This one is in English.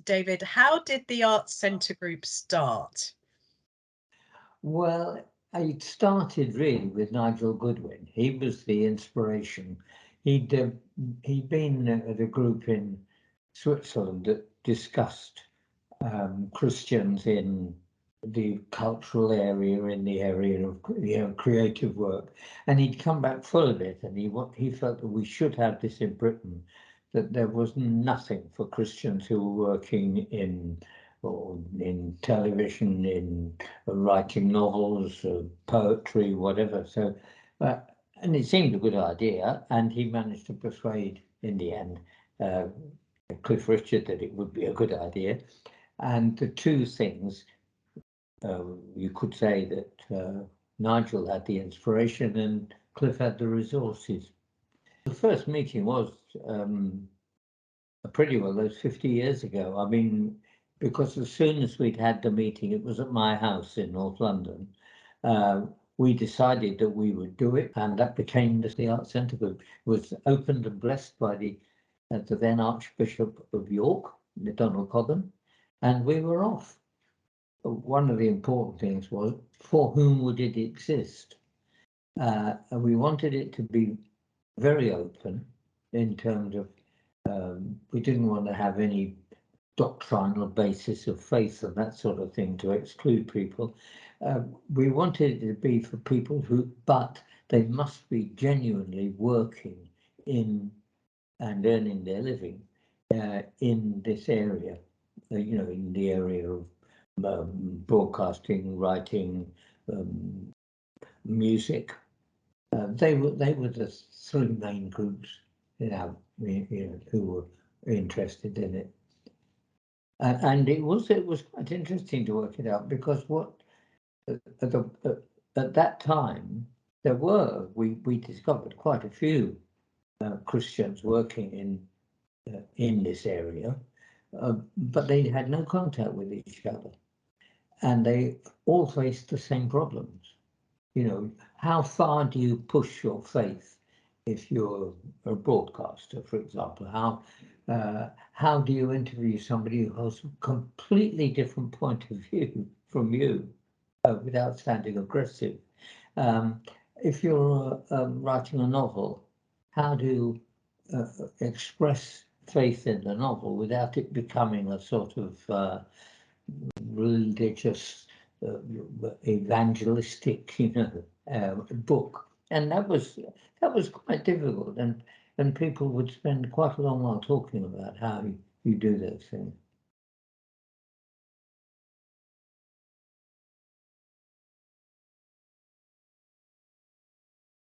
David, how did the Arts Centre group start? Well, it started really with Nigel Goodwin. He was the inspiration. He'd been at a group in Switzerland that discussed Christians in the cultural area, in the area of creative work, and he'd come back full of it. And he felt that we should have this in Britain, that there was nothing for Christians who were working in or in television, in writing novels, poetry, whatever. So, and it seemed a good idea, and he managed to persuade, in the end, Cliff Richard that it would be a good idea. And the two things, you could say that Nigel had the inspiration and Cliff had the resources. The first meeting was pretty well those 50 years ago. I mean, because as soon as we'd had the meeting, it was at my house in North London. We decided that we would do it, and that became the Arts Centre Group. It was opened and blessed by the then Archbishop of York, Donald Cobham, and we were off. One of the important things was, for whom would it exist? And we wanted it to be very open in terms of we didn't want to have any doctrinal basis of faith and that sort of thing to exclude people. We wanted it to be for people who, but they must be genuinely working in and earning their living in this area, in the area of broadcasting, writing, music. They were the three main groups, who were interested in it. And it was quite interesting to work it out, because at that time we discovered quite a few Christians working in this area, but they had no contact with each other, and they all faced the same problems. How far do you push your faith if you're a broadcaster, for example? How do you interview somebody who has a completely different point of view from you without sounding aggressive? If you're writing a novel, how do you express faith in the novel without it becoming a sort of religious, evangelistic, book? And that was quite difficult, and people would spend quite a long while talking about how you do those things.